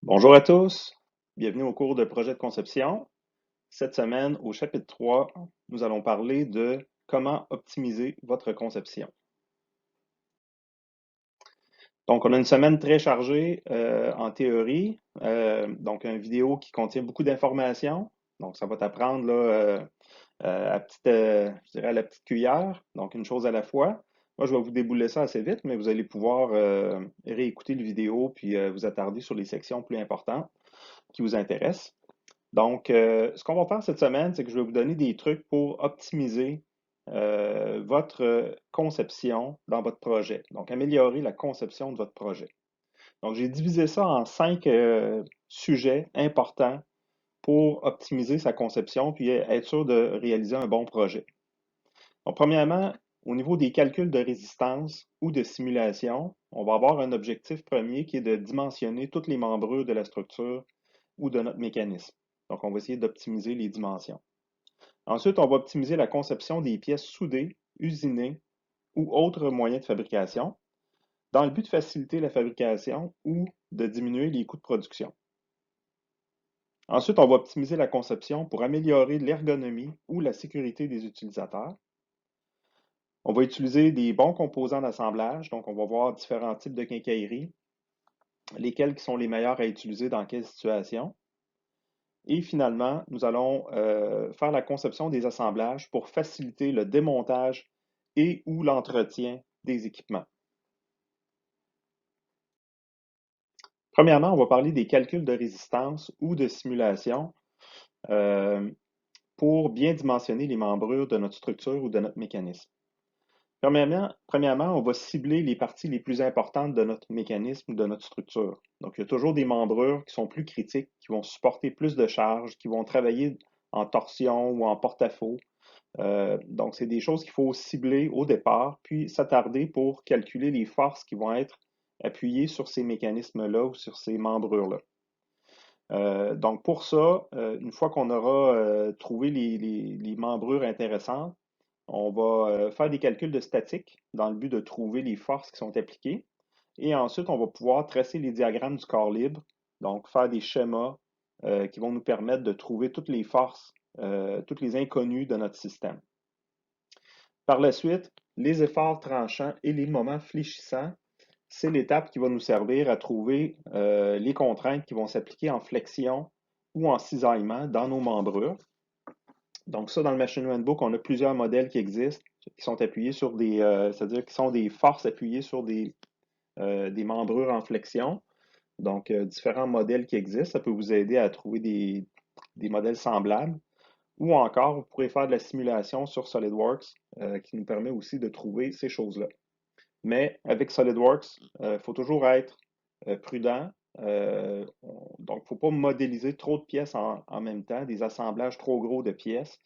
Bonjour à tous, bienvenue au cours de projet de conception. Cette semaine, au chapitre 3, nous allons parler de comment optimiser votre conception. Donc, on a une semaine très chargée en théorie, donc une vidéo qui contient beaucoup d'informations. Donc, ça va t'apprendre là, je dirais à la petite cuillère, donc une chose à la fois. Moi, je vais vous débouler ça assez vite, mais vous allez pouvoir réécouter le vidéo puis vous attarder sur les sections plus importantes qui vous intéressent. Donc, ce qu'on va faire cette semaine, c'est que je vais vous donner des trucs pour optimiser votre conception dans votre projet. Donc, améliorer la conception de votre projet. Donc, j'ai divisé ça en 5 sujets importants pour optimiser sa conception puis être sûr de réaliser un bon projet. Donc, premièrement, au niveau des calculs de résistance ou de simulation, on va avoir un objectif premier qui est de dimensionner toutes les membrures de la structure ou de notre mécanisme. Donc, on va essayer d'optimiser les dimensions. Ensuite, on va optimiser la conception des pièces soudées, usinées ou autres moyens de fabrication dans le but de faciliter la fabrication ou de diminuer les coûts de production. Ensuite, on va optimiser la conception pour améliorer l'ergonomie ou la sécurité des utilisateurs. On va utiliser des bons composants d'assemblage, donc on va voir différents types de quincaillerie, lesquels qui sont les meilleurs à utiliser dans quelle situation. Et finalement, nous allons faire la conception des assemblages pour faciliter le démontage et ou l'entretien des équipements. Premièrement, on va parler des calculs de résistance ou de simulation euh, pour bien dimensionner les membrures de notre structure ou de notre mécanisme. Premièrement, on va cibler les parties les plus importantes de notre mécanisme ou de notre structure. Donc, il y a toujours des membrures qui sont plus critiques, qui vont supporter plus de charges, qui vont travailler en torsion ou en porte-à-faux. Donc, c'est des choses qu'il faut cibler au départ, puis s'attarder pour calculer les forces qui vont être appuyées sur ces mécanismes-là ou sur ces membrures-là. Donc, pour ça, une fois qu'on aura trouvé les membrures intéressantes, on va faire des calculs de statique dans le but de trouver les forces qui sont appliquées. Et ensuite, on va pouvoir tracer les diagrammes du corps libre, donc faire des schémas qui vont nous permettre de trouver toutes les forces, toutes les inconnues de notre système. Par la suite, les efforts tranchants et les moments fléchissants, c'est l'étape qui va nous servir à trouver les contraintes qui vont s'appliquer en flexion ou en cisaillement dans nos membrures. Donc ça, dans le Machine Handbook, on a plusieurs modèles qui existent, qui sont appuyés sur c'est-à-dire qui sont des forces appuyées sur des membrures en flexion. Donc, différents modèles qui existent, ça peut vous aider à trouver des modèles semblables. Ou encore, vous pourrez faire de la simulation sur SolidWorks, qui nous permet aussi de trouver ces choses-là. Mais avec SolidWorks, il faut toujours être prudent. Donc, il ne faut pas modéliser trop de pièces en même temps, des assemblages trop gros de pièces,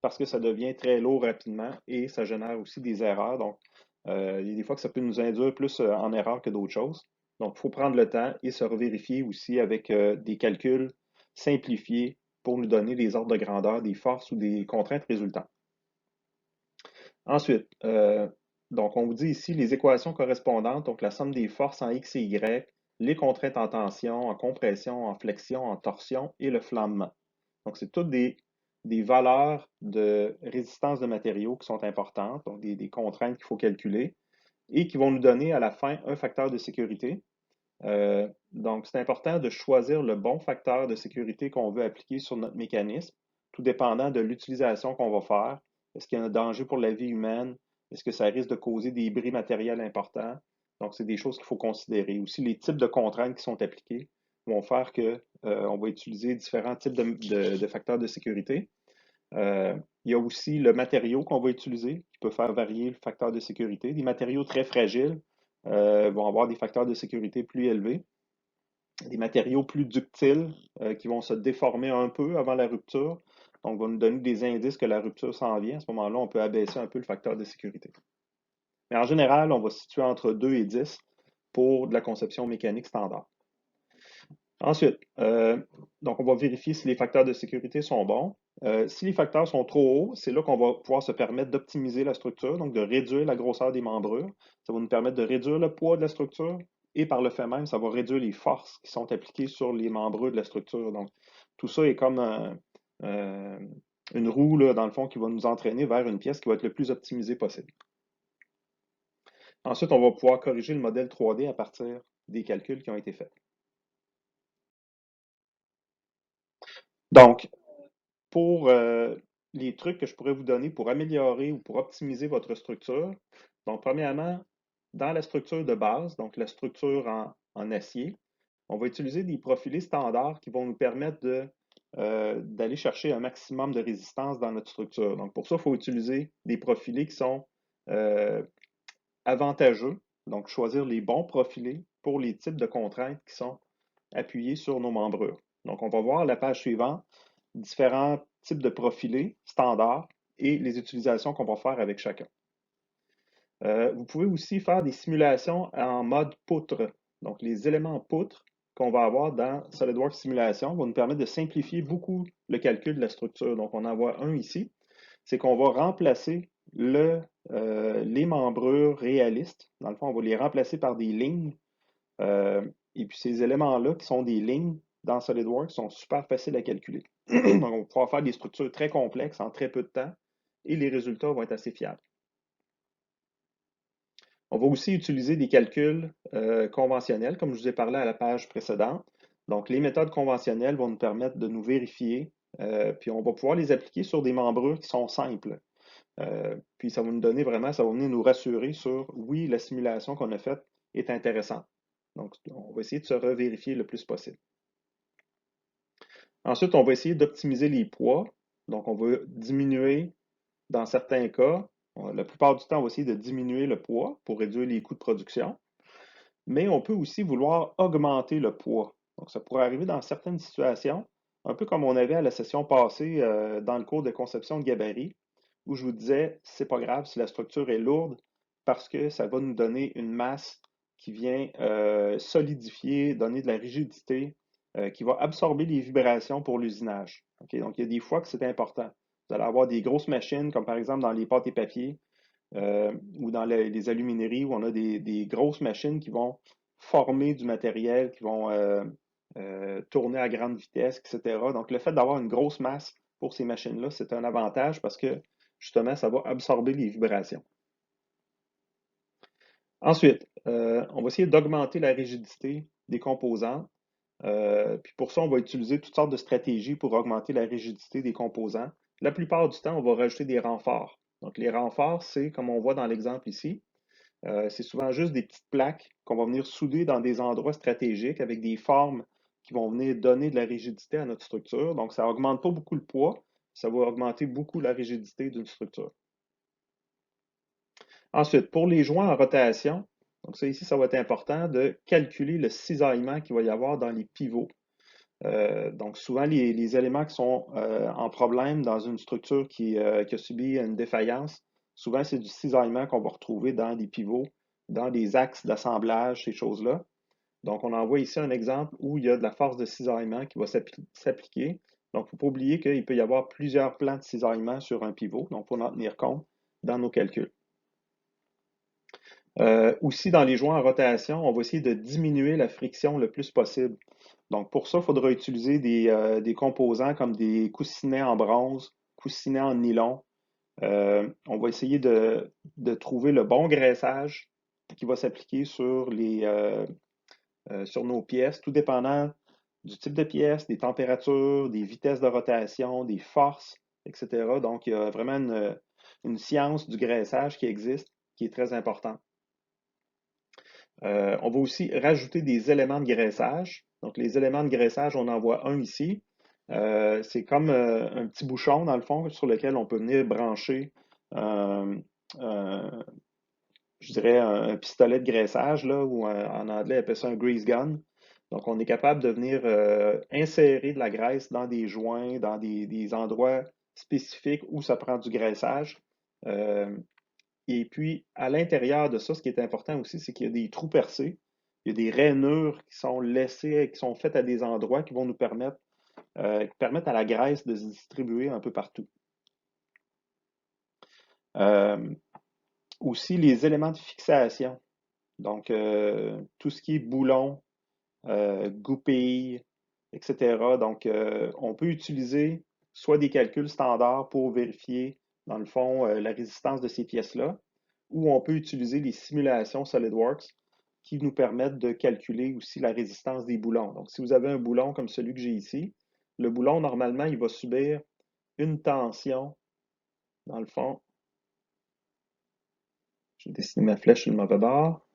parce que ça devient très lourd rapidement et ça génère aussi des erreurs. Donc, il y a des fois que ça peut nous induire plus en erreur que d'autres choses. Donc, il faut prendre le temps et se revérifier aussi avec des calculs simplifiés pour nous donner les ordres de grandeur des forces ou des contraintes résultantes. Ensuite, donc on vous dit ici les équations correspondantes, donc la somme des forces en X et Y, les contraintes en tension, en compression, en flexion, en torsion et le flambement. Donc, c'est toutes des valeurs de résistance de matériaux qui sont importantes, donc des contraintes qu'il faut calculer et qui vont nous donner à la fin un facteur de sécurité. Donc, c'est important de choisir le bon facteur de sécurité qu'on veut appliquer sur notre mécanisme, tout dépendant de l'utilisation qu'on va faire. Est-ce qu'il y a un danger pour la vie humaine? Est-ce que ça risque de causer des bris matériels importants? Donc, c'est des choses qu'il faut considérer. Aussi, les types de contraintes qui sont appliquées vont faire que on va utiliser différents types de facteurs de sécurité. Il y a aussi le matériau qu'on va utiliser qui peut faire varier le facteur de sécurité. Des matériaux très fragiles vont avoir des facteurs de sécurité plus élevés. Des matériaux plus ductiles qui vont se déformer un peu avant la rupture. Donc, vont nous donner des indices que la rupture s'en vient. À ce moment-là, on peut abaisser un peu le facteur de sécurité. Mais en général, on va se situer entre 2 et 10 pour de la conception mécanique standard. Ensuite, donc on va vérifier si les facteurs de sécurité sont bons. Si les facteurs sont trop hauts, c'est là qu'on va pouvoir se permettre d'optimiser la structure, donc de réduire la grosseur des membrures. Ça va nous permettre de réduire le poids de la structure et par le fait même, ça va réduire les forces qui sont appliquées sur les membrures de la structure. Donc, tout ça est comme euh, une roue, là, dans le fond, qui va nous entraîner vers une pièce qui va être le plus optimisée possible. Ensuite, on va pouvoir corriger le modèle 3D à partir des calculs qui ont été faits. Donc, pour les trucs que je pourrais vous donner pour améliorer ou pour optimiser votre structure, donc premièrement, dans la structure de base, donc la structure en acier, on va utiliser des profilés standards qui vont nous permettre d'aller chercher un maximum de résistance dans notre structure. Donc pour ça, il faut utiliser des profilés qui sont euh, avantageux, donc choisir les bons profilés pour les types de contraintes qui sont appuyés sur nos membrures. Donc on va voir à la page suivante différents types de profilés standards et les utilisations qu'on va faire avec chacun. Vous pouvez aussi faire des simulations en mode poutre. Donc, les éléments poutre qu'on va avoir dans SolidWorks Simulation vont nous permettre de simplifier beaucoup le calcul de la structure. Donc, on en voit un ici. C'est qu'on va remplacer les membrures réalistes. Dans le fond, on va les remplacer par des lignes. Et puis, ces éléments-là, qui sont des lignes dans SolidWorks, sont super faciles à calculer. Donc, on va pouvoir faire des structures très complexes en très peu de temps et les résultats vont être assez fiables. On va aussi utiliser des calculs conventionnels, comme je vous ai parlé à la page précédente. Donc, les méthodes conventionnelles vont nous permettre de nous vérifier, puis on va pouvoir les appliquer sur des membrures qui sont simples. Puis ça va nous donner vraiment, ça va venir nous rassurer sur, oui, la simulation qu'on a faite est intéressante. Donc, on va essayer de se revérifier le plus possible. Ensuite, on va essayer d'optimiser les poids. Donc, on va diminuer, dans certains cas, la plupart du temps, on va essayer de diminuer le poids pour réduire les coûts de production. Mais on peut aussi vouloir augmenter le poids. Donc, ça pourrait arriver dans certaines situations, un peu comme on avait à la session passée dans le cours de conception de gabarit, où je vous disais, c'est pas grave si la structure est lourde, parce que ça va nous donner une masse qui vient solidifier, donner de la rigidité, qui va absorber les vibrations pour l'usinage. Okay? Donc, il y a des fois que c'est important. Vous allez avoir des grosses machines, comme par exemple dans les pâtes et papiers, ou dans les alumineries où on a des grosses machines qui vont former du matériel, qui vont tourner à grande vitesse, etc. Donc, le fait d'avoir une grosse masse pour ces machines-là, c'est un avantage parce que justement, ça va absorber les vibrations. Ensuite, on va essayer d'augmenter la rigidité des composants. Puis pour ça, on va utiliser toutes sortes de stratégies pour augmenter la rigidité des composants. La plupart du temps, on va rajouter des renforts. Donc, les renforts, c'est comme on voit dans l'exemple ici, c'est souvent juste des petites plaques qu'on va venir souder dans des endroits stratégiques avec des formes qui vont venir donner de la rigidité à notre structure. Donc, ça n'augmente pas beaucoup le poids, ça va augmenter beaucoup la rigidité d'une structure. Ensuite, pour les joints en rotation, donc ça ici, ça va être important de calculer le cisaillement qu'il va y avoir dans les pivots. Donc, souvent, les éléments qui sont en problème dans une structure qui a subi une défaillance, souvent, c'est du cisaillement qu'on va retrouver dans des pivots, dans des axes d'assemblage, ces choses-là. Donc, on en voit ici un exemple où il y a de la force de cisaillement qui va s'appliquer. Donc, il ne faut pas oublier qu'il peut y avoir plusieurs plans de cisaillement sur un pivot. Donc, il faut en tenir compte dans nos calculs. Aussi, dans les joints en rotation, on va essayer de diminuer la friction le plus possible. Donc, pour ça, il faudra utiliser des composants comme des coussinets en bronze, coussinets en nylon. On va essayer de trouver le bon graissage qui va s'appliquer sur nos pièces, tout dépendant du type de pièce, des températures, des vitesses de rotation, des forces, etc. Donc, il y a vraiment une science du graissage qui existe, qui est très importante. On va aussi rajouter des éléments de graissage. Donc, les éléments de graissage, on en voit un ici. C'est comme un petit bouchon, dans le fond, sur lequel on peut venir brancher, je dirais, un pistolet de graissage, là, ou en anglais, on appelle ça un grease gun. Donc, on est capable de venir insérer de la graisse dans des joints, dans des endroits spécifiques où ça prend du graissage. Et puis, à l'intérieur de ça, ce qui est important aussi, c'est qu'il y a des trous percés. Il y a des rainures qui sont laissées, qui sont faites à des endroits qui vont nous permettre, qui permettent à la graisse de se distribuer un peu partout. Euh, Aussi, les éléments de fixation. Donc, tout ce qui est boulon, goupilles, etc. Donc, on peut utiliser soit des calculs standards pour vérifier, dans le fond, la résistance de ces pièces-là, ou on peut utiliser les simulations SolidWorks qui nous permettent de calculer aussi la résistance des boulons. Donc, si vous avez un boulon comme celui que j'ai ici, le boulon, normalement, il va subir une tension, dans le fond. J'ai dessiné ma flèche sur le mauvais bord.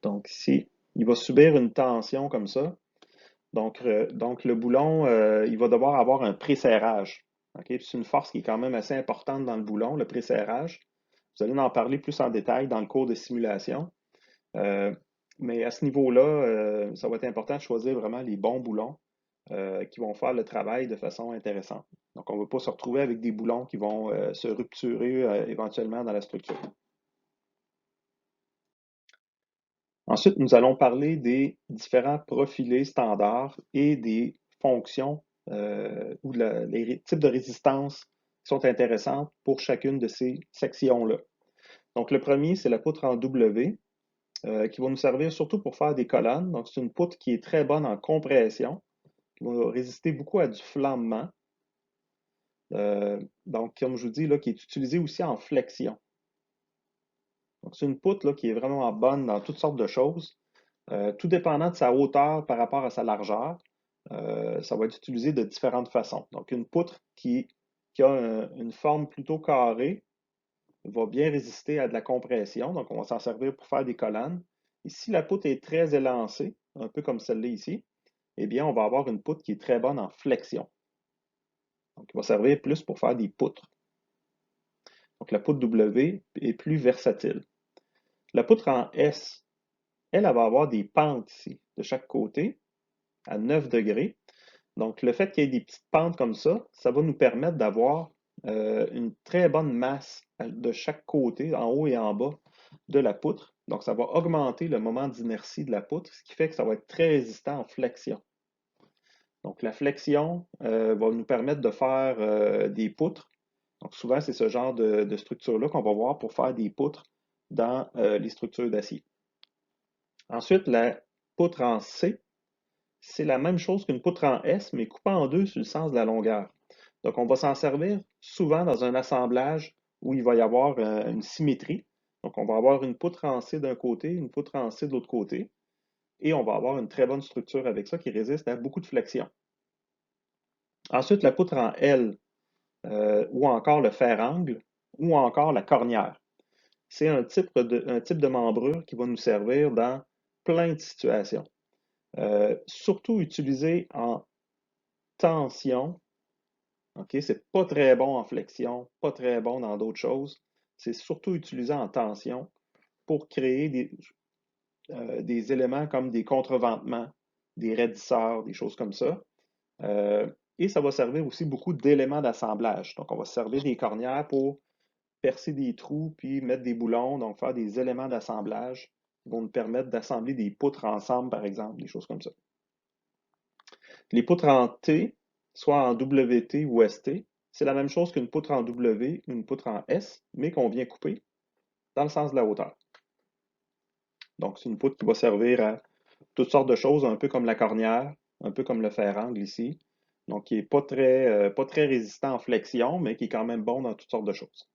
Donc, ici, il va subir une tension comme ça. Donc le boulon, il va devoir avoir un préserrage. OK? C'est une force qui est quand même assez importante dans le boulon, le préserrage. Vous allez en parler plus en détail dans le cours de simulation. Euh, mais à ce niveau-là, ça va être important de choisir vraiment les bons boulons qui vont faire le travail de façon intéressante. Donc, on ne va pas se retrouver avec des boulons qui vont se rupturer éventuellement dans la structure. Ensuite, nous allons parler des différents profilés standards et des fonctions ou les types de résistance qui sont intéressantes pour chacune de ces sections-là. Donc, le premier, c'est la poutre en W qui va nous servir surtout pour faire des colonnes. Donc, c'est une poutre qui est très bonne en compression, qui va résister beaucoup à du flambement. Donc, comme je vous dis, là, qui est utilisée aussi en flexion. Donc, c'est une poutre là, qui est vraiment bonne dans toutes sortes de choses. Tout dépendant de sa hauteur par rapport à sa largeur, ça va être utilisé de différentes façons. Donc, une poutre qui a une forme plutôt carrée va bien résister à de la compression. Donc, on va s'en servir pour faire des colonnes. Et si la poutre est très élancée, un peu comme celle-là ici, eh bien, on va avoir une poutre qui est très bonne en flexion. Donc, il va servir plus pour faire des poutres. Donc, la poutre W est plus versatile. La poutre en S, elle va avoir des pentes ici, de chaque côté, à 9 degrés. Donc, le fait qu'il y ait des petites pentes comme ça va nous permettre d'avoir une très bonne masse de chaque côté, en haut et en bas de la poutre. Donc, ça va augmenter le moment d'inertie de la poutre, ce qui fait que ça va être très résistant en flexion. Donc, la flexion va nous permettre de faire des poutres. Donc, souvent, c'est ce genre de structure-là qu'on va voir pour faire des poutres dans les structures d'acier. Ensuite, la poutre en C, c'est la même chose qu'une poutre en S, mais coupée en deux sur le sens de la longueur. Donc, on va s'en servir souvent dans un assemblage où il va y avoir une symétrie. Donc, on va avoir une poutre en C d'un côté, une poutre en C de l'autre côté, et on va avoir une très bonne structure avec ça qui résiste à beaucoup de flexion. Ensuite, la poutre en L, ou encore le fer-angle, ou encore la cornière. C'est un type de membrure qui va nous servir dans plein de situations. Surtout utilisé en tension. OK? C'est pas très bon en flexion, pas très bon dans d'autres choses. C'est surtout utilisé en tension pour créer des éléments comme des contreventements, des raidisseurs, des choses comme ça. Et ça va servir aussi beaucoup d'éléments d'assemblage. Donc, on va se servir des cornières pour percer des trous puis mettre des boulons, donc faire des éléments d'assemblage qui vont nous permettre d'assembler des poutres ensemble, par exemple, des choses comme ça. Les poutres en T, soit en WT ou ST, c'est la même chose qu'une poutre en W ou une poutre en S, mais qu'on vient couper dans le sens de la hauteur. Donc, c'est une poutre qui va servir à toutes sortes de choses, un peu comme la cornière, un peu comme le fer-angle ici. Donc, qui n'est pas très résistant en flexion, mais qui est quand même bon dans toutes sortes de choses.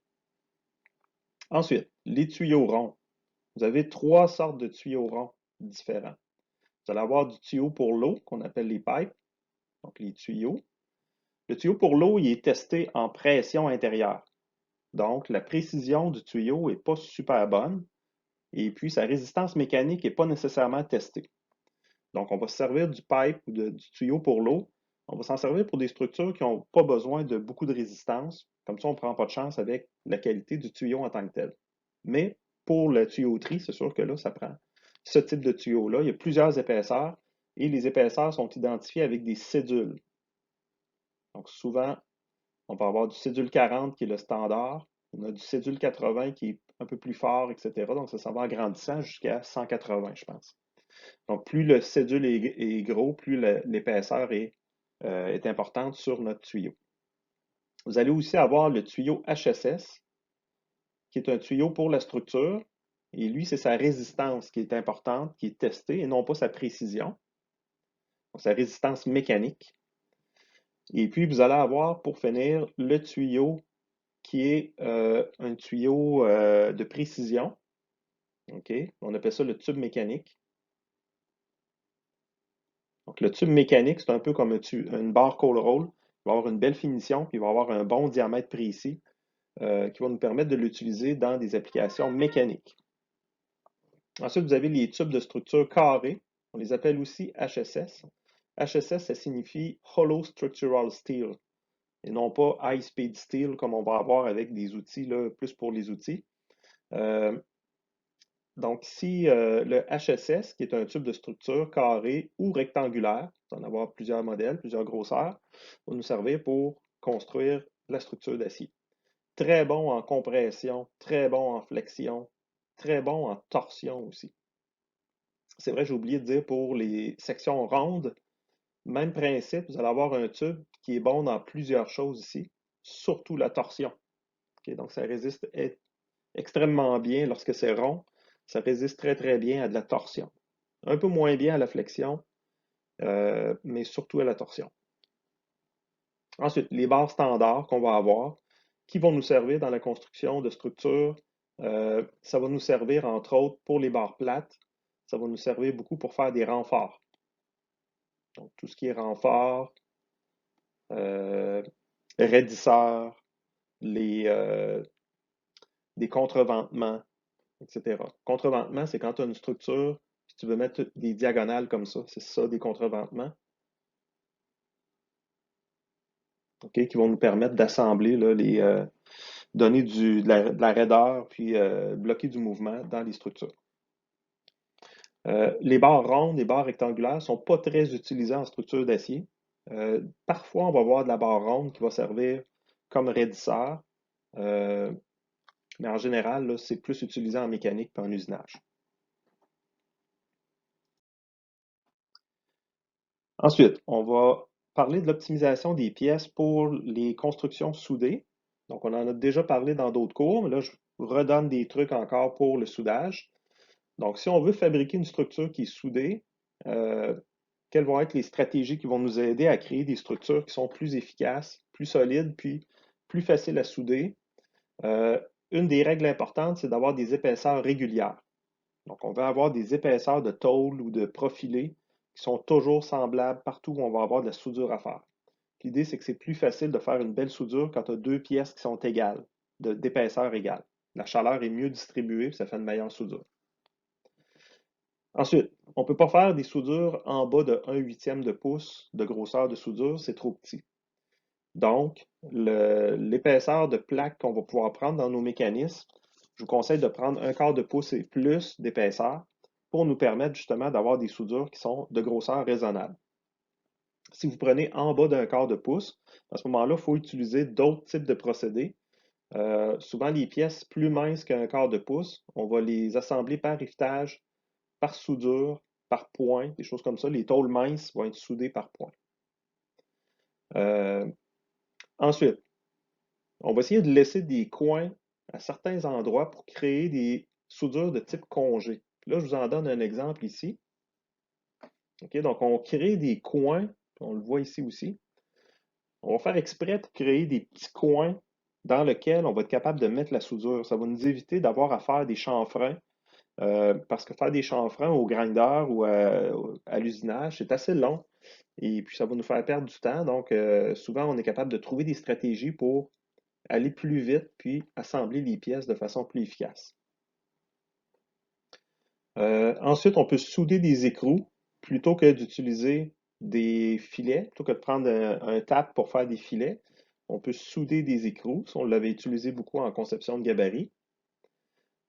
Ensuite, les tuyaux ronds. Vous avez trois sortes de tuyaux ronds différents. Vous allez avoir du tuyau pour l'eau, qu'on appelle les pipes, donc les tuyaux. Le tuyau pour l'eau, il est testé en pression intérieure. Donc, la précision du tuyau n'est pas super bonne et puis sa résistance mécanique n'est pas nécessairement testée. Donc, on va se servir du pipe ou du tuyau pour l'eau. On va s'en servir pour des structures qui n'ont pas besoin de beaucoup de résistance. Comme ça, on ne prend pas de chance avec la qualité du tuyau en tant que tel. Mais pour la tuyauterie, c'est sûr que là, ça prend ce type de tuyau-là. Il y a plusieurs épaisseurs et les épaisseurs sont identifiées avec des cédules. Donc, souvent, on va avoir du cédule 40 qui est le standard. On a du cédule 80 qui est un peu plus fort, etc. Donc, ça s'en va en grandissant jusqu'à 180, je pense. Donc, plus le cédule est gros, plus l'épaisseur est importante sur notre tuyau. Vous allez aussi avoir le tuyau HSS, qui est un tuyau pour la structure. Et lui, c'est sa résistance qui est importante, qui est testée, et non pas sa précision, donc sa résistance mécanique. Et puis, vous allez avoir, pour finir, le tuyau qui est un tuyau de précision. OK? On appelle ça le tube mécanique. Donc, le tube mécanique, c'est un peu comme une barre cold roll. Il va avoir une belle finition, puis il va avoir un bon diamètre précis qui va nous permettre de l'utiliser dans des applications mécaniques. Ensuite, vous avez les tubes de structure carrée. On les appelle aussi HSS. HSS, ça signifie Hollow Structural Steel et non pas High Speed Steel comme on va avoir avec des outils, là, plus pour les outils. Euh, donc, ici, le HSS, qui est un tube de structure carré ou rectangulaire, on va en avoir plusieurs modèles, plusieurs grosseurs, va nous servir pour construire la structure d'acier. Très bon en compression, très bon en flexion, très bon en torsion aussi. C'est vrai, j'ai oublié de dire pour les sections rondes, même principe, vous allez avoir un tube qui est bon dans plusieurs choses ici, surtout la torsion. Okay, donc, ça résiste extrêmement bien lorsque c'est rond. Ça résiste très, très bien à de la torsion. Un peu moins bien à la flexion, mais surtout à la torsion. Ensuite, les barres standards qu'on va avoir, qui vont nous servir dans la construction de structures. Ça va nous servir, entre autres, pour les barres plates. Ça va nous servir beaucoup pour faire des renforts. Donc, tout ce qui est renfort, raidisseurs, des contreventements, etc. Contreventement, c'est quand tu as une structure, si tu veux mettre des diagonales comme ça, c'est ça, des contreventements, okay, qui vont nous permettre d'assembler donner de la raideur, puis bloquer du mouvement dans les structures. Les barres rondes, les barres rectangulaires ne sont pas très utilisées en structure d'acier. Parfois, on va avoir de la barre ronde qui va servir comme raidisseur, mais en général, c'est plus utilisé en mécanique qu'en usinage. Ensuite, on va parler de l'optimisation des pièces pour les constructions soudées. Donc, on en a déjà parlé dans d'autres cours, mais là, je redonne des trucs encore pour le soudage. Donc, si on veut fabriquer une structure qui est soudée, euh, quelles vont être les stratégies qui vont nous aider à créer des structures qui sont plus efficaces, plus solides, puis plus faciles à souder? Euh, une des règles importantes, c'est d'avoir des épaisseurs régulières. Donc, on va avoir des épaisseurs de tôle ou de profilés qui sont toujours semblables partout où on va avoir de la soudure à faire. L'idée, c'est que c'est plus facile de faire une belle soudure quand tu as deux pièces qui sont égales, d'épaisseur égale. La chaleur est mieux distribuée, ça fait une meilleure soudure. Ensuite, on ne peut pas faire des soudures en bas de 1/8 de pouce de grosseur de soudure, c'est trop petit. Donc, l'épaisseur de plaque qu'on va pouvoir prendre dans nos mécanismes, je vous conseille de prendre 1/4 de pouce et plus d'épaisseur pour nous permettre justement d'avoir des soudures qui sont de grosseur raisonnable. Si vous prenez en bas d'1/4 de pouce, à ce moment-là, il faut utiliser d'autres types de procédés. Souvent, les pièces plus minces qu'1/4 de pouce, on va les assembler par rivetage, par soudure, par point, des choses comme ça. Les tôles minces vont être soudées par point. Euh, ensuite, on va essayer de laisser des coins à certains endroits pour créer des soudures de type congé. Là, je vous en donne un exemple ici. Okay, donc, on crée des coins, on le voit ici aussi. On va faire exprès pour créer des petits coins dans lesquels on va être capable de mettre la soudure. Ça va nous éviter d'avoir à faire des chanfreins, parce que faire des chanfreins au grinder ou à l'usinage, c'est assez long et puis ça va nous faire perdre du temps. Donc, souvent, on est capable de trouver des stratégies pour aller plus vite puis assembler les pièces de façon plus efficace. Ensuite, on peut souder des écrous plutôt que d'utiliser des filets, plutôt que de prendre un tap pour faire des filets. On peut souder des écrous. Ça, on l'avait utilisé beaucoup en conception de gabarit.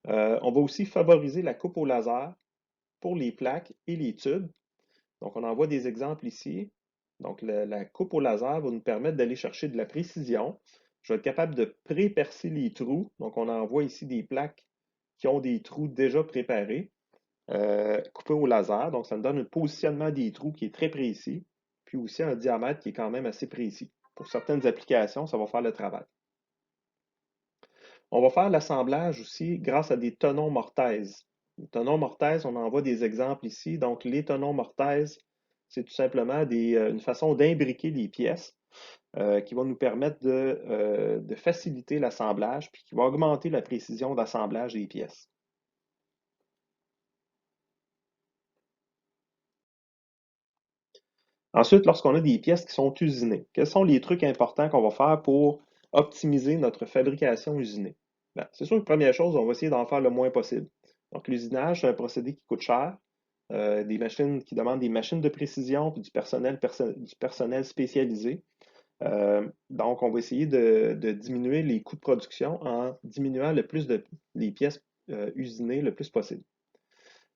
On va aussi favoriser la coupe au laser pour les plaques et les tubes. Donc, on en voit des exemples ici. Donc, la coupe au laser va nous permettre d'aller chercher de la précision. Je vais être capable de pré-percer les trous. Donc, on en voit ici des plaques qui ont des trous déjà préparés, coupés au laser. Donc, ça me donne un positionnement des trous qui est très précis, puis aussi un diamètre qui est quand même assez précis. Pour certaines applications, ça va faire le travail. On va faire l'assemblage aussi grâce à des tenons mortaises. Les tenons mortaises, on en voit des exemples ici. Donc, les tenons mortaises, c'est tout simplement une façon d'imbriquer les pièces qui va nous permettre de faciliter l'assemblage, puis qui va augmenter la précision d'assemblage des pièces. Ensuite, lorsqu'on a des pièces qui sont usinées, quels sont les trucs importants qu'on va faire pour optimiser notre fabrication usinée? Ben, c'est sûr que première chose, on va essayer d'en faire le moins possible. Donc, l'usinage, c'est un procédé qui coûte cher, des machines qui demandent des machines de précision, puis du personnel spécialisé. Donc, on va essayer de diminuer les coûts de production en diminuant les pièces usinées le plus possible.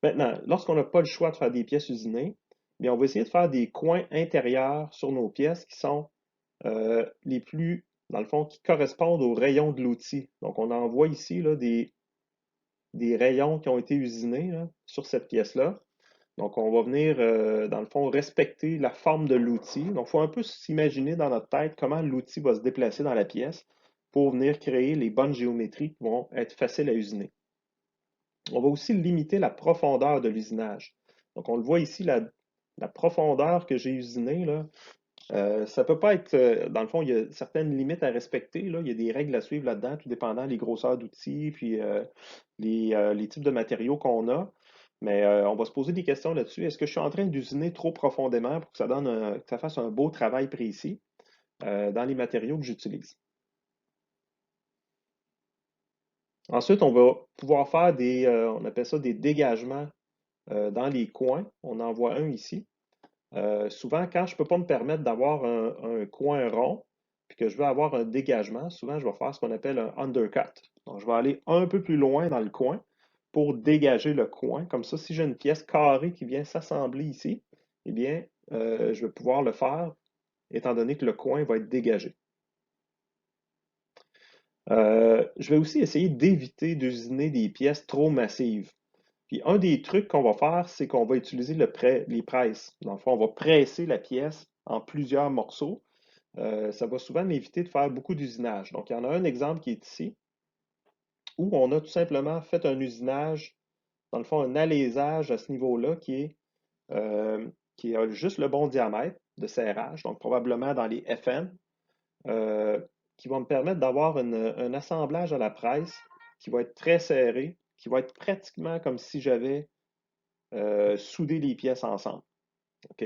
Maintenant, lorsqu'on n'a pas le choix de faire des pièces usinées, bien, on va essayer de faire des coins intérieurs sur nos pièces qui sont les plus, dans le fond, qui correspondent aux rayons de l'outil. Donc, on en voit ici là, des rayons qui ont été usinés là, sur cette pièce-là. Donc, on va venir, dans le fond, respecter la forme de l'outil. Donc, il faut un peu s'imaginer dans notre tête comment l'outil va se déplacer dans la pièce pour venir créer les bonnes géométries qui vont être faciles à usiner. On va aussi limiter la profondeur de l'usinage. Donc, on le voit ici, la profondeur que j'ai usinée, là, ça ne peut pas être, dans le fond, il y a certaines limites à respecter, là. Il y a des règles à suivre là-dedans, tout dépendant des grosseurs d'outils, puis les types de matériaux qu'on a. Mais on va se poser des questions là-dessus. Est-ce que je suis en train d'usiner trop profondément pour que que ça fasse un beau travail précis dans les matériaux que j'utilise? Ensuite, on va pouvoir faire on appelle ça des dégagements dans les coins. On en voit un ici. Souvent, quand je ne peux pas me permettre d'avoir un coin rond, puis que je veux avoir un dégagement, souvent je vais faire ce qu'on appelle un undercut. Donc, je vais aller un peu plus loin dans le coin pour dégager le coin. Comme ça, si j'ai une pièce carrée qui vient s'assembler ici, eh bien, je vais pouvoir le faire étant donné que le coin va être dégagé. Je vais aussi essayer d'éviter d'usiner des pièces trop massives. Puis un des trucs qu'on va faire, c'est qu'on va utiliser les presses. Dans le fond, on va presser la pièce en plusieurs morceaux. Ça va souvent m'éviter de faire beaucoup d'usinage. Donc, il y en a un exemple qui est ici, où on a tout simplement fait un usinage, dans le fond, un alésage à ce niveau-là qui a juste le bon diamètre de serrage, donc probablement dans les FN, euh, qui va me permettre d'avoir un assemblage à la presse qui va être très serré, qui va être pratiquement comme si j'avais soudé les pièces ensemble. OK?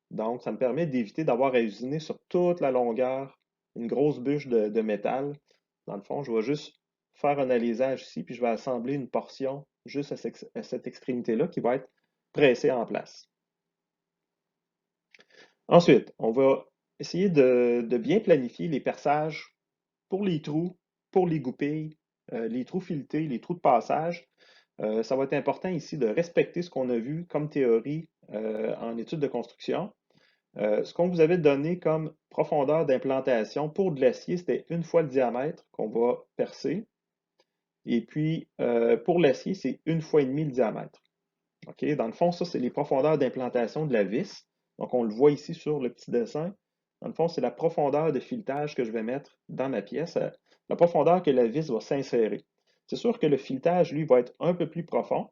Donc, ça me permet d'éviter d'avoir à usiner sur toute la longueur une grosse bûche de métal. Dans le fond, je vais juste faire un alésage ici, puis je vais assembler une portion juste à cette extrémité-là qui va être pressée en place. Ensuite, on va essayer de bien planifier les perçages pour les trous, pour les goupilles, les trous filetés, les trous de passage. Ça va être important ici de respecter ce qu'on a vu comme théorie en études de construction. Ce qu'on vous avait donné comme profondeur d'implantation pour de l'acier, c'était une fois le diamètre qu'on va percer. Et puis, pour l'acier, c'est une fois et demi le diamètre. OK? Dans le fond, ça, c'est les profondeurs d'implantation de la vis. Donc, on le voit ici sur le petit dessin. Dans le fond, c'est la profondeur de filetage que je vais mettre dans ma pièce, la profondeur que la vis va s'insérer. C'est sûr que le filetage, lui, va être un peu plus profond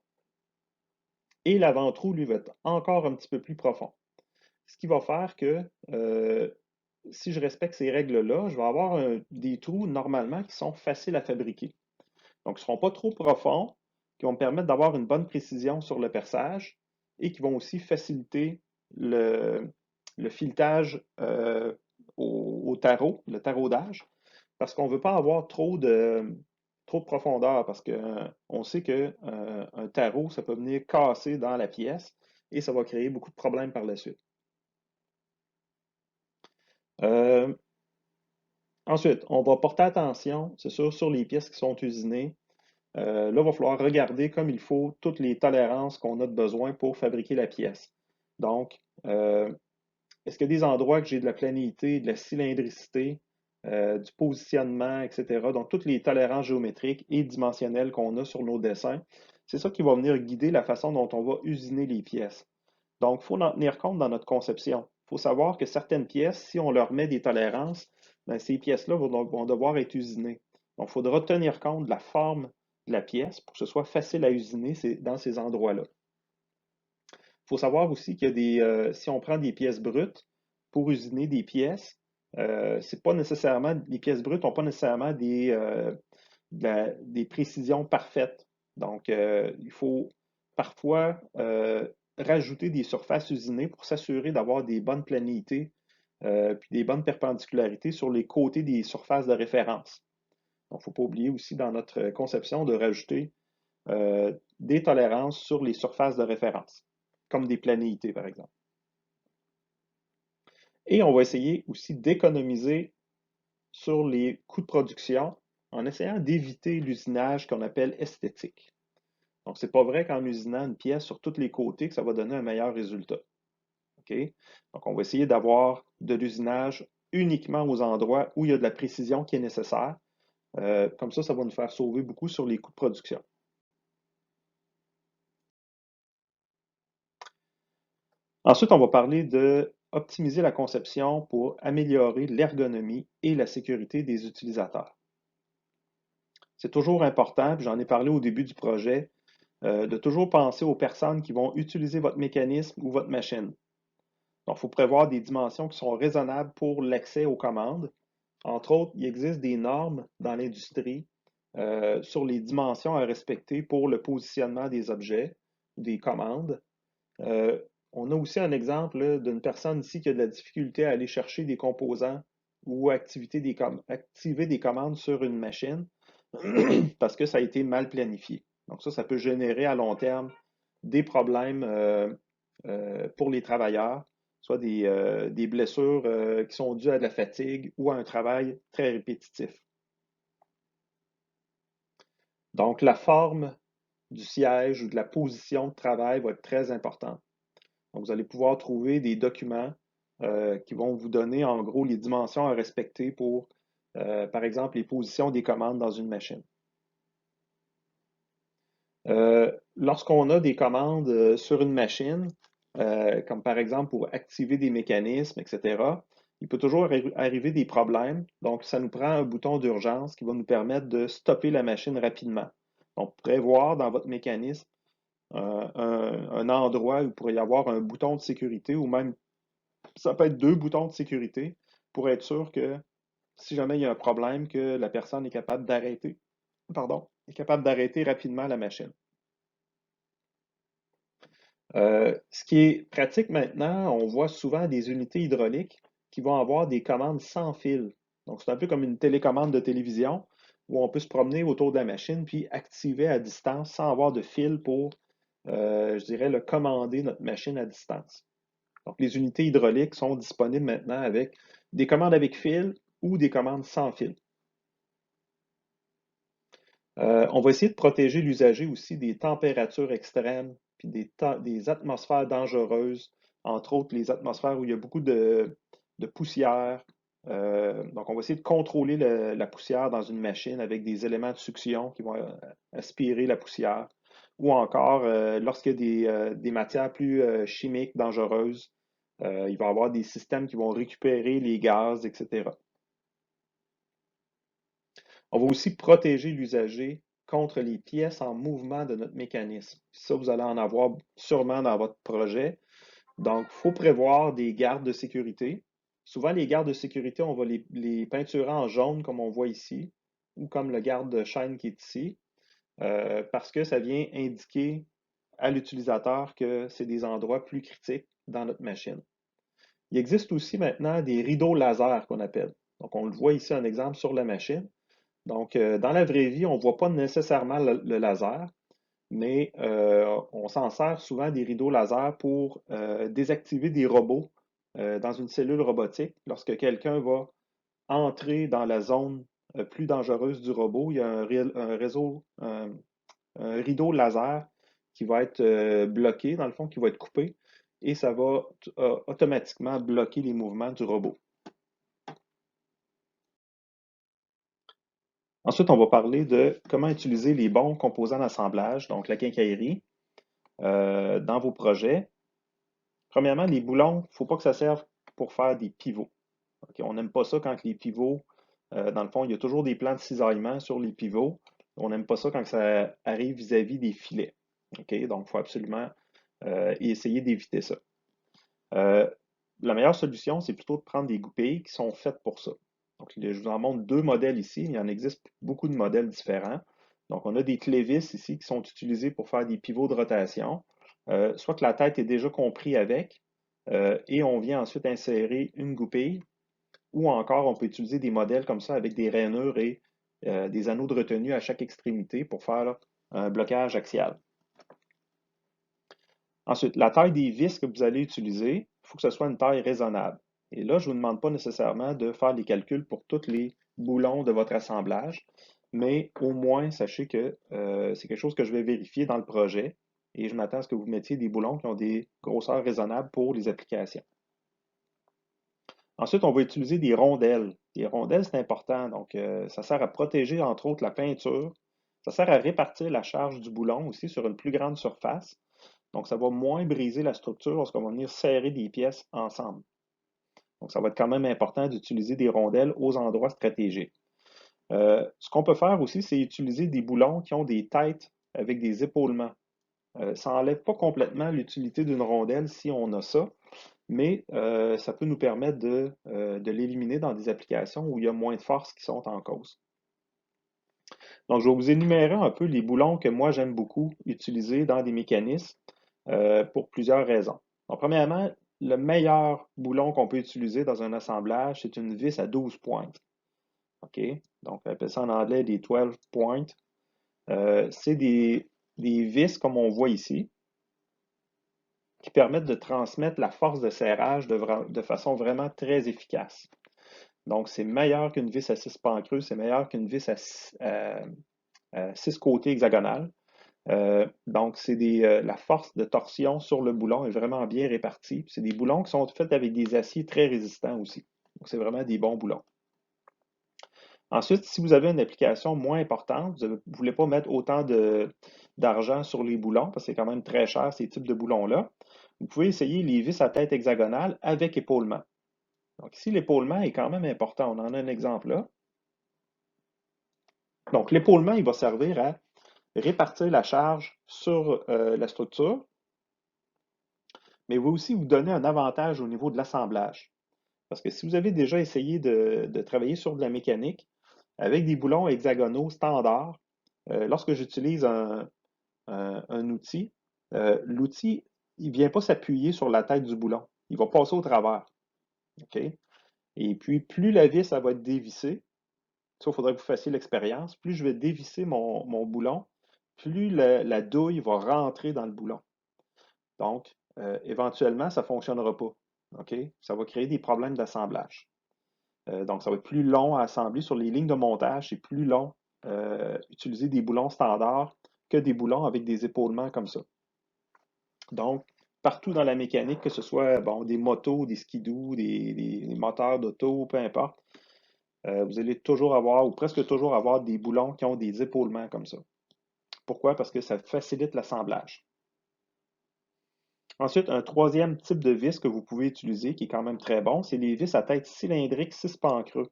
et l'avant-trou, lui, va être encore un petit peu plus profond. Ce qui va faire que si je respecte ces règles-là, je vais avoir des trous normalement qui sont faciles à fabriquer. Donc, ils ne seront pas trop profonds, qui vont me permettre d'avoir une bonne précision sur le perçage et qui vont aussi faciliter le filetage au tarot, le taraudage, parce qu'on ne veut pas avoir trop de profondeur, parce qu'on sait qu'un tarot, ça peut venir casser dans la pièce et ça va créer beaucoup de problèmes par la suite. Euh, Ensuite, on va porter attention, c'est sûr, sur les pièces qui sont usinées. Là, il va falloir regarder comme il faut toutes les tolérances qu'on a de besoin pour fabriquer la pièce. Donc, est-ce qu'il y a des endroits que j'ai de la planéité, de la cylindricité, du positionnement, etc. Donc, toutes les tolérances géométriques et dimensionnelles qu'on a sur nos dessins, c'est ça qui va venir guider la façon dont on va usiner les pièces. Donc, il faut en tenir compte dans notre conception. Il faut savoir que certaines pièces, si on leur met des tolérances, ben, ces pièces-là vont devoir être usinées. Donc, il faudra tenir compte de la forme de la pièce pour que ce soit facile à usiner dans ces endroits-là. Il faut savoir aussi qu'il y a si on prend des pièces brutes pour usiner des pièces, c'est pas nécessairement, les pièces brutes n'ont pas nécessairement des précisions parfaites. Donc, il faut parfois rajouter des surfaces usinées pour s'assurer d'avoir des bonnes planéités puis des bonnes perpendicularités sur les côtés des surfaces de référence. Donc, il ne faut pas oublier aussi dans notre conception de rajouter des tolérances sur les surfaces de référence, comme des planéités, par exemple. Et on va essayer aussi d'économiser sur les coûts de production en essayant d'éviter l'usinage qu'on appelle esthétique. Donc, ce n'est pas vrai qu'en usinant une pièce sur tous les côtés que ça va donner un meilleur résultat. OK? Donc, on va essayer d'avoir de l'usinage uniquement aux endroits où il y a de la précision qui est nécessaire. Comme ça va nous faire sauver beaucoup sur les coûts de production. Ensuite, on va parler de optimiser la conception pour améliorer l'ergonomie et la sécurité des utilisateurs. C'est toujours important, puis j'en ai parlé au début du projet, de toujours penser aux personnes qui vont utiliser votre mécanisme ou votre machine. Donc, il faut prévoir des dimensions qui sont raisonnables pour l'accès aux commandes. Entre autres, il existe des normes dans l'industrie sur les dimensions à respecter pour le positionnement des objets, des commandes. Euh, on a aussi un exemple d'une personne ici qui a de la difficulté à aller chercher des composants ou activer des commandes sur une machine parce que ça a été mal planifié. Donc ça peut générer à long terme des problèmes pour les travailleurs, soit des blessures qui sont dues à de la fatigue ou à un travail très répétitif. Donc la forme du siège ou de la position de travail va être très importante. Donc vous allez pouvoir trouver des documents qui vont vous donner en gros les dimensions à respecter pour, par exemple, les positions des commandes dans une machine. Lorsqu'on a des commandes sur une machine, comme par exemple pour activer des mécanismes, etc., il peut toujours arriver des problèmes. Donc, ça nous prend un bouton d'urgence qui va nous permettre de stopper la machine rapidement. Donc, prévoir dans votre mécanisme un endroit où il pourrait y avoir un bouton de sécurité ou même, ça peut être deux boutons de sécurité pour être sûr que si jamais il y a un problème, que la personne est capable d'arrêter, est capable d'arrêter rapidement la machine. Ce qui est pratique maintenant, on voit souvent des unités hydrauliques qui vont avoir des commandes sans fil. Donc, c'est un peu comme une télécommande de télévision où on peut se promener autour de la machine puis activer à distance sans avoir de fil pour, je dirais, commander notre machine à distance. Donc, les unités hydrauliques sont disponibles maintenant avec des commandes avec fil ou des commandes sans fil. On va essayer de protéger l'usager aussi des températures extrêmes, puis des atmosphères dangereuses, entre autres les atmosphères où il y a beaucoup de poussière. Donc, on va essayer de contrôler la poussière dans une machine avec des éléments de succion qui vont aspirer la poussière. Ou encore, lorsqu'il y a des matières plus chimiques, dangereuses, il va y avoir des systèmes qui vont récupérer les gaz, etc. On va aussi protéger l'usager contre les pièces en mouvement de notre mécanisme. Ça, vous allez en avoir sûrement dans votre projet. Donc, il faut prévoir des gardes de sécurité. Souvent, les gardes de sécurité, on va les peinturer en jaune, comme on voit ici, ou comme le garde de chaîne qui est ici, parce que ça vient indiquer à l'utilisateur que c'est des endroits plus critiques dans notre machine. Il existe aussi maintenant des rideaux laser qu'on appelle. Donc, on le voit ici un exemple sur la machine. Donc, dans la vraie vie, on ne voit pas nécessairement le laser, mais on s'en sert souvent des rideaux laser pour désactiver des robots dans une cellule robotique. Lorsque quelqu'un va entrer dans la zone plus dangereuse du robot, il y a un rideau laser qui va être bloqué, dans le fond, qui va être coupé, et ça va automatiquement bloquer les mouvements du robot. Ensuite, on va parler de comment utiliser les bons composants d'assemblage, donc la quincaillerie, dans vos projets. Premièrement, les boulons, il ne faut pas que ça serve pour faire des pivots. Okay? On n'aime pas ça quand les pivots Dans le fond, il y a toujours des plans de cisaillement sur les pivots. On n'aime pas ça quand ça arrive vis-à-vis des filets. OK? Donc, il faut absolument essayer d'éviter ça. Euh, la meilleure solution, c'est plutôt de prendre des goupilles qui sont faites pour ça. Donc, je vous en montre deux modèles ici. Il y en existe beaucoup de modèles différents. Donc, on a des clévis ici qui sont utilisés pour faire des pivots de rotation. Soit que la tête est déjà comprise avec, et on vient ensuite insérer une goupille, ou encore on peut utiliser des modèles comme ça avec des rainures et des anneaux de retenue à chaque extrémité pour faire là, un blocage axial. Ensuite, la taille des vis que vous allez utiliser, il faut que ce soit une taille raisonnable. Et là, je ne vous demande pas nécessairement de faire les calculs pour tous les boulons de votre assemblage, mais au moins, sachez que c'est quelque chose que je vais vérifier dans le projet et je m'attends à ce que vous mettiez des boulons qui ont des grosseurs raisonnables pour les applications. Ensuite, on va utiliser des rondelles. Les rondelles, c'est important. Donc, ça sert à protéger, entre autres, la peinture. Ça sert à répartir la charge du boulon aussi sur une plus grande surface. Donc, ça va moins briser la structure lorsqu'on va venir serrer des pièces ensemble. Donc, ça va être quand même important d'utiliser des rondelles aux endroits stratégiques. Ce qu'on peut faire aussi, c'est utiliser des boulons qui ont des têtes avec des épaulements. Ça n'enlève pas complètement l'utilité d'une rondelle si on a ça, mais ça peut nous permettre de l'éliminer dans des applications où il y a moins de forces qui sont en cause. Donc, je vais vous énumérer un peu les boulons que moi j'aime beaucoup utiliser dans des mécanismes pour plusieurs raisons. Donc, premièrement, le meilleur boulon qu'on peut utiliser dans un assemblage, c'est une vis à 12 pointes. OK? Donc, on appelle ça en anglais des 12 points. C'est des vis, comme on voit ici, qui permettent de transmettre la force de serrage de façon vraiment très efficace. Donc, c'est meilleur qu'une vis à 6 pancreux, c'est meilleur qu'une vis à 6 côtés hexagonales. Donc, la force de torsion sur le boulon est vraiment bien répartie. C'est des boulons qui sont faits avec des aciers très résistants aussi. Donc, c'est vraiment des bons boulons. Ensuite, si vous avez une application moins importante, vous ne voulez pas mettre autant d'argent sur les boulons, parce que c'est quand même très cher ces types de boulons-là, vous pouvez essayer les vis à tête hexagonale avec épaulement. Donc ici, l'épaulement est quand même important. On en a un exemple là. Donc l'épaulement, il va servir à répartir la charge sur la structure, mais il va aussi vous donner un avantage au niveau de l'assemblage. Parce que si vous avez déjà essayé de travailler sur de la mécanique avec des boulons hexagonaux standards, lorsque j'utilise un outil, l'outil, il ne vient pas s'appuyer sur la tête du boulon. Il va passer au travers. OK? Et puis, plus la vis elle va être dévissée, ça, il faudrait que vous fassiez l'expérience, plus je vais dévisser mon boulon, plus la douille va rentrer dans le boulon. Donc, éventuellement, ça ne fonctionnera pas. OK? Ça va créer des problèmes d'assemblage. Donc, ça va être plus long à assembler sur les lignes de montage. C'est plus long utiliser des boulons standards que des boulons avec des épaulements comme ça. Donc, partout dans la mécanique, que ce soit bon, des motos, des skidoo, des moteurs d'auto, peu importe, vous allez toujours avoir, ou presque toujours avoir, des boulons qui ont des épaulements comme ça. Pourquoi? Parce que ça facilite l'assemblage. Ensuite, un troisième type de vis que vous pouvez utiliser, qui est quand même très bon, c'est les vis à tête cylindrique 6 pans creux.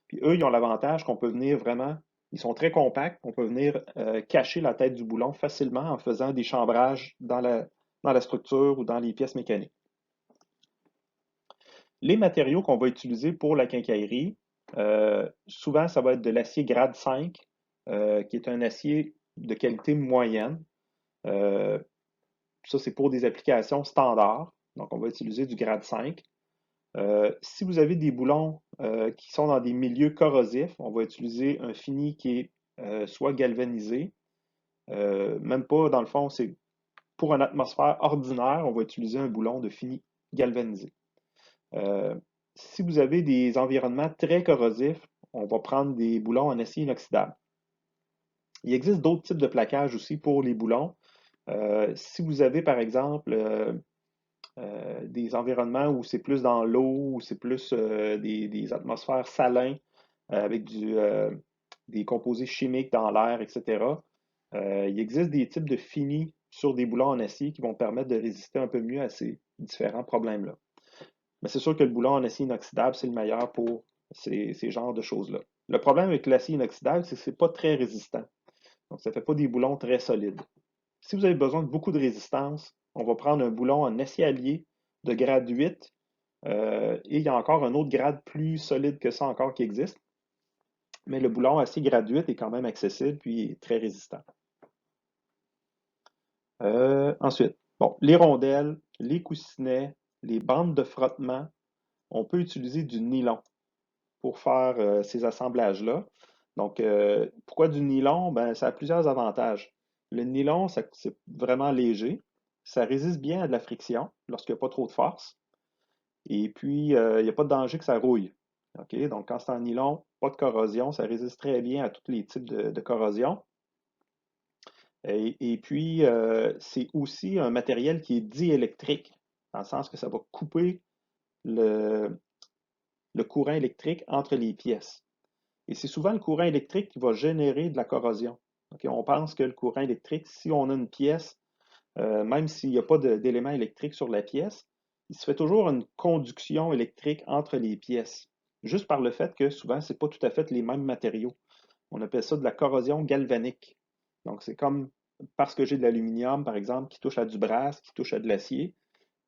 Puis eux, ils ont l'avantage qu'on peut venir vraiment, ils sont très compacts, on peut venir cacher la tête du boulon facilement en faisant des chambrages dans la structure ou dans les pièces mécaniques. Les matériaux qu'on va utiliser pour la quincaillerie, souvent, ça va être de l'acier grade 5, qui est un acier de qualité moyenne. Euh, Ça, c'est pour des applications standards. Donc, on va utiliser du grade 5. Si vous avez des boulons qui sont dans des milieux corrosifs, on va utiliser un fini qui est soit galvanisé, même pas, dans le fond, c'est pour une atmosphère ordinaire, on va utiliser un boulon de fini galvanisé. Euh, Si vous avez des environnements très corrosifs, on va prendre des boulons en acier inoxydable. Il existe d'autres types de plaquages aussi pour les boulons. Si vous avez, par exemple, des environnements où c'est plus dans l'eau, où c'est plus des atmosphères salins avec des composés chimiques dans l'air, etc., il existe des types de finis sur des boulons en acier qui vont permettre de résister un peu mieux à ces différents problèmes-là. Mais c'est sûr que le boulon en acier inoxydable, c'est le meilleur pour ces genres de choses-là. Le problème avec l'acier inoxydable, c'est que ce n'est pas très résistant. Donc, ça ne fait pas des boulons très solides. Si vous avez besoin de beaucoup de résistance, on va prendre un boulon en acier allié de grade 8. Et il y a encore un autre grade plus solide que ça encore qui existe. Mais le boulon acier grade 8 est quand même accessible puis très résistant. Ensuite, bon, les rondelles, les coussinets, les bandes de frottement, on peut utiliser du nylon pour faire ces assemblages-là. Donc, pourquoi du nylon? Ben, ça a plusieurs avantages. Le nylon, c'est vraiment léger. Ça résiste bien à de la friction lorsqu'il n'y a pas trop de force. Et puis, il n'y a pas de danger que ça rouille. OK? Donc, quand c'est en nylon, pas de corrosion, ça résiste très bien à tous les types de corrosion. Et puis, c'est aussi un matériel qui est diélectrique, dans le sens que ça va couper le, le courant électrique entre les pièces. Et c'est souvent le courant électrique qui va générer de la corrosion. OK? On pense que le courant électrique, si on a une pièce, même s'il n'y a pas d'élément électrique sur la pièce, il se fait toujours une conduction électrique entre les pièces, juste par le fait que souvent, ce n'est pas tout à fait les mêmes matériaux. On appelle ça de la corrosion galvanique. Donc, c'est comme parce que j'ai de l'aluminium, par exemple, qui touche à du brass, qui touche à de l'acier,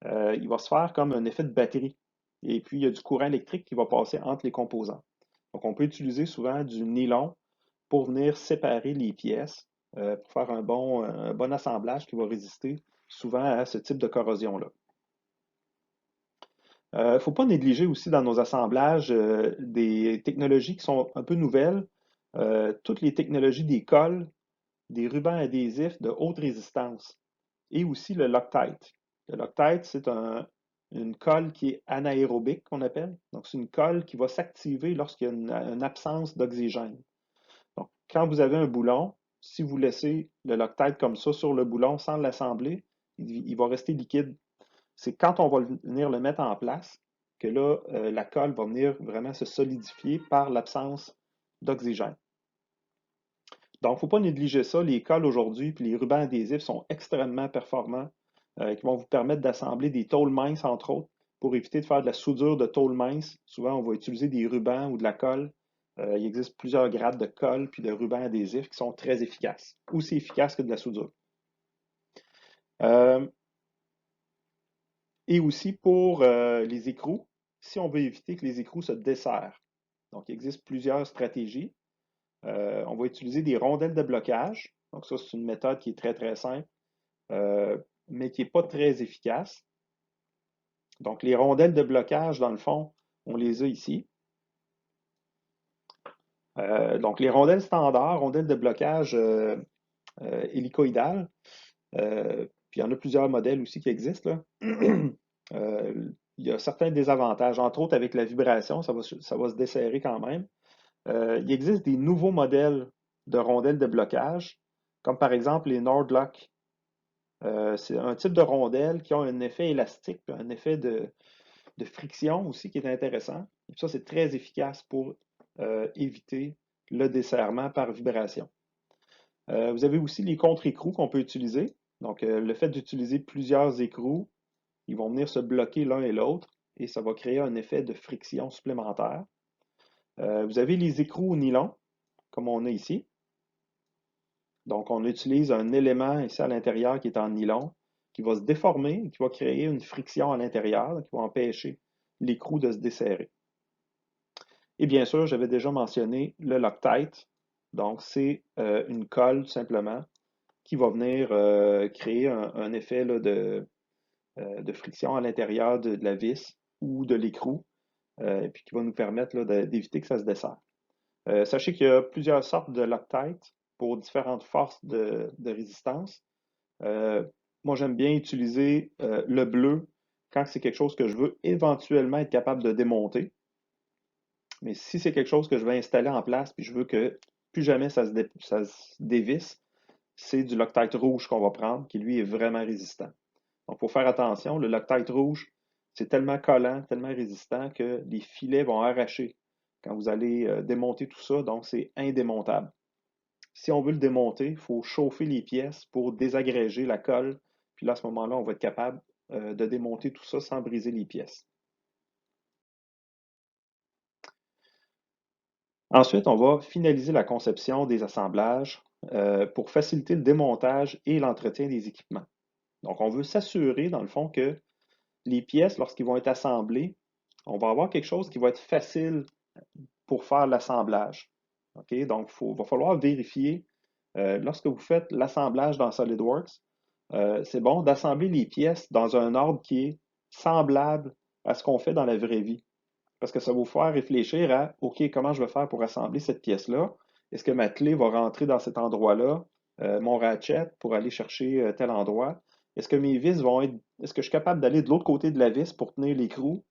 il va se faire comme un effet de batterie. Et puis, il y a du courant électrique qui va passer entre les composants. Donc, on peut utiliser souvent du nylon pour venir séparer les pièces, pour faire un bon assemblage qui va résister souvent à ce type de corrosion-là. Il ne faut pas négliger aussi dans nos assemblages des technologies qui sont un peu nouvelles. Toutes les technologies des colles, des rubans adhésifs de haute résistance et aussi le Loctite. Le Loctite, c'est une colle qui est anaérobique, qu'on appelle. Donc, c'est une colle qui va s'activer lorsqu'il y a une absence d'oxygène. Donc, quand vous avez un boulon, si vous laissez le Loctite comme ça sur le boulon sans l'assembler, il va rester liquide. C'est quand on va venir le mettre en place que là, la colle va venir vraiment se solidifier par l'absence d'oxygène. Donc, il ne faut pas négliger ça. Les colles aujourd'hui puis les rubans adhésifs sont extrêmement performants, qui vont vous permettre d'assembler des tôles minces, entre autres, pour éviter de faire de la soudure de tôles minces. Souvent, on va utiliser des rubans ou de la colle. Il existe plusieurs grades de colle puis de rubans adhésifs qui sont très efficaces, aussi efficaces que de la soudure. Euh, et aussi pour les écrous, si on veut éviter que les écrous se desserrent. Donc, il existe plusieurs stratégies. On va utiliser des rondelles de blocage. Donc, ça, c'est une méthode qui est très, très simple, mais qui n'est pas très efficace. Donc, les rondelles de blocage, dans le fond, on les a ici. Donc, les rondelles standards, rondelles de blocage hélicoïdales, puis il y en a plusieurs modèles aussi qui existent, là. Il y a certains désavantages, entre autres avec la vibration, ça va se desserrer quand même. Il existe des nouveaux modèles de rondelles de blocage, comme par exemple les Nordlock. C'est un type de rondelle qui a un effet élastique, puis un effet de friction aussi qui est intéressant. Et ça, c'est très efficace pour éviter le desserrement par vibration. Vous avez aussi les contre-écrous qu'on peut utiliser. Donc, le fait d'utiliser plusieurs écrous, ils vont venir se bloquer l'un et l'autre et ça va créer un effet de friction supplémentaire. Vous avez les écrous au nylon, comme on a ici. Donc, on utilise un élément ici à l'intérieur qui est en nylon, qui va se déformer et qui va créer une friction à l'intérieur, qui va empêcher l'écrou de se desserrer. Et bien sûr, j'avais déjà mentionné le Loctite. Donc, c'est une colle, tout simplement, qui va venir créer un effet là, de friction à l'intérieur de la vis ou de l'écrou, et puis qui va nous permettre d'éviter que ça se desserre. Sachez qu'il y a plusieurs sortes de Loctite pour différentes forces de résistance. Moi, j'aime bien utiliser le bleu quand c'est quelque chose que je veux éventuellement être capable de démonter. Mais si c'est quelque chose que je vais installer en place puis je veux que plus jamais ça se dévisse, c'est du Loctite rouge qu'on va prendre, qui lui est vraiment résistant. Donc, il faut faire attention, le Loctite rouge, c'est tellement collant, tellement résistant que les filets vont arracher quand vous allez démonter tout ça, donc c'est indémontable. Si on veut le démonter, il faut chauffer les pièces pour désagréger la colle, puis là, à ce moment-là, on va être capable de démonter tout ça sans briser les pièces. Ensuite, on va finaliser la conception des assemblages pour faciliter le démontage et l'entretien des équipements. Donc, on veut s'assurer, dans le fond, que les pièces, lorsqu'ils vont être assemblées, on va avoir quelque chose qui va être facile pour faire l'assemblage. OK? Donc, va falloir vérifier, lorsque vous faites l'assemblage dans SolidWorks, c'est bon d'assembler les pièces dans un ordre qui est semblable à ce qu'on fait dans la vraie vie. Parce que ça va vous faire réfléchir à, OK, comment je vais faire pour assembler cette pièce-là? Est-ce que ma clé va rentrer dans cet endroit-là? Mon ratchet pour aller chercher tel endroit? Est-ce que mes vis vont être. Est-ce que je suis capable d'aller de l'autre côté de la vis pour tenir l'écrou?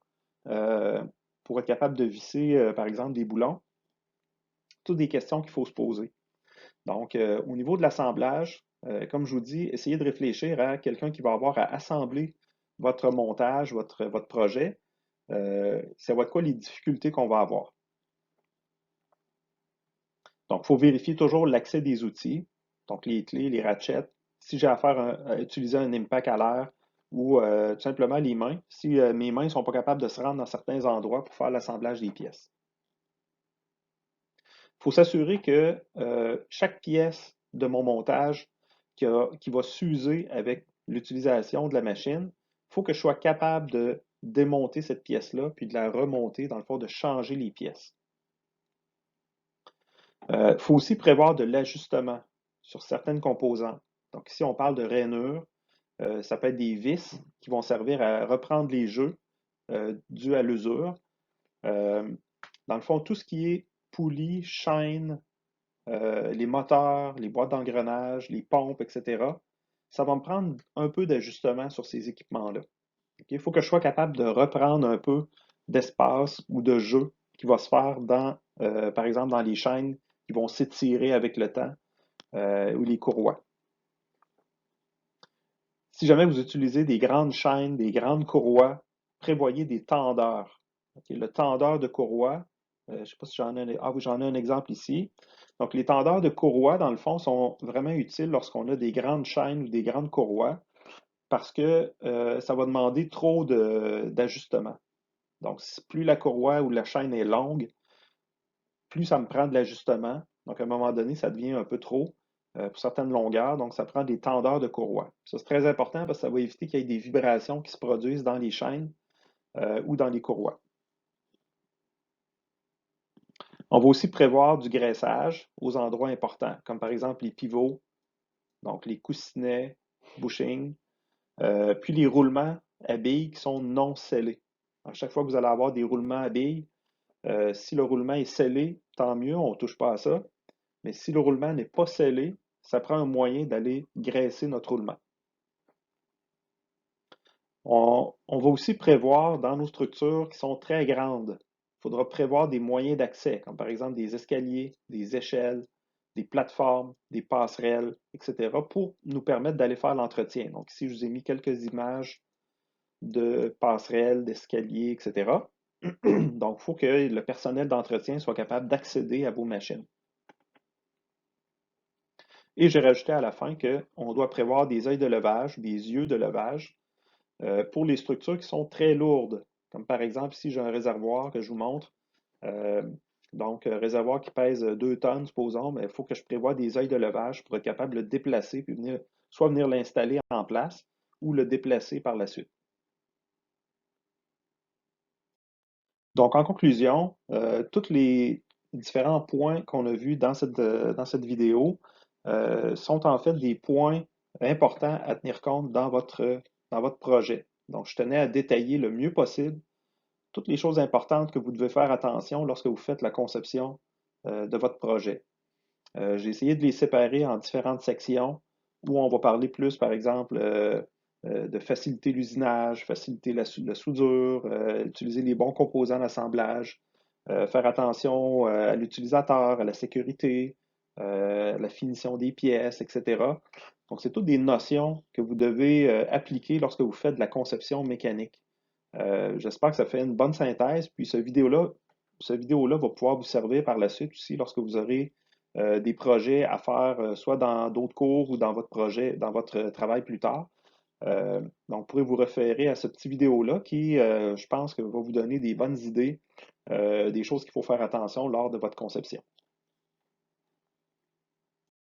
Euh, pour être capable de visser, par exemple, des boulons? Toutes des questions qu'il faut se poser. Donc, au niveau de l'assemblage, comme je vous dis, essayez de réfléchir à quelqu'un qui va avoir à assembler votre montage, votre projet. Ça va être quoi les difficultés qu'on va avoir? Donc, il faut vérifier toujours l'accès des outils, donc les clés, les ratchets. Si j'ai affaire à utiliser un impact à l'air ou tout simplement les mains, si mes mains ne sont pas capables de se rendre dans certains endroits pour faire l'assemblage des pièces. Il faut s'assurer que chaque pièce de mon montage qui va s'user avec l'utilisation de la machine, il faut que je sois capable de démonter cette pièce-là, puis de la remonter, dans le fond, de changer les pièces. Il faut aussi prévoir de l'ajustement sur certaines composantes. Donc ici, on parle de rainures. Ça peut être des vis qui vont servir à reprendre les jeux dus à l'usure. Euh, dans le fond, tout ce qui est poulies, chaînes, les moteurs, les boîtes d'engrenage, les pompes, etc., ça va me prendre un peu d'ajustement sur ces équipements-là. Il faut que je sois capable de reprendre un peu d'espace ou de jeu qui va se faire par exemple, dans les chaînes qui vont s'étirer avec le temps ou les courroies. Si jamais vous utilisez des grandes chaînes, des grandes courroies, prévoyez des tendeurs. Okay, le tendeur de courroie, je ne sais pas si j'en ai oui, j'en ai un exemple ici. Donc, les tendeurs de courroie, dans le fond, sont vraiment utiles lorsqu'on a des grandes chaînes ou des grandes courroies parce que ça va demander trop d'ajustement. Donc, plus la courroie ou la chaîne est longue, plus ça me prend de l'ajustement. Donc, à un moment donné, ça devient un peu trop pour certaines longueurs. Donc, ça prend des tendeurs de courroie. Ça, c'est très important parce que ça va éviter qu'il y ait des vibrations qui se produisent dans les chaînes ou dans les courroies. On va aussi prévoir du graissage aux endroits importants, comme par exemple les pivots, donc les coussinets, bushing, puis les roulements à billes qui sont non scellés. À chaque fois que vous allez avoir des roulements à billes, si le roulement est scellé, tant mieux, on ne touche pas à ça. Mais si le roulement n'est pas scellé, ça prend un moyen d'aller graisser notre roulement. On va aussi prévoir dans nos structures qui sont très grandes, il faudra prévoir des moyens d'accès, comme par exemple des escaliers, des échelles, des plateformes, des passerelles, etc., pour nous permettre d'aller faire l'entretien. Donc ici, je vous ai mis quelques images de passerelles, d'escaliers, etc. Donc, il faut que le personnel d'entretien soit capable d'accéder à vos machines. Et j'ai rajouté à la fin qu'on doit prévoir des œils de levage, des yeux de levage, pour les structures qui sont très lourdes. Comme par exemple, ici, j'ai un réservoir que je vous montre. Euh, donc, un réservoir qui pèse 2 tonnes, supposons, mais il faut que je prévoie des œils de levage pour être capable de le déplacer, puis soit venir l'installer en place ou le déplacer par la suite. Donc, en conclusion, tous les différents points qu'on a vus dans cette vidéo sont en fait des points importants à tenir compte dans votre projet. Donc, je tenais à détailler le mieux possible toutes les choses importantes que vous devez faire attention lorsque vous faites la conception de votre projet. J'ai essayé de les séparer en différentes sections où on va parler plus, par exemple, de faciliter l'usinage, faciliter la soudure, utiliser les bons composants d'assemblage, faire attention à l'utilisateur, à la sécurité, à la finition des pièces, etc. Donc, c'est toutes des notions que vous devez appliquer lorsque vous faites de la conception mécanique. J'espère que ça fait une bonne synthèse, puis ce vidéo-là va pouvoir vous servir par la suite aussi lorsque vous aurez des projets à faire, soit dans d'autres cours ou dans votre projet, dans votre travail plus tard. Donc, vous pourrez vous référer à ce petit vidéo-là qui, je pense, que va vous donner des bonnes idées des choses qu'il faut faire attention lors de votre conception.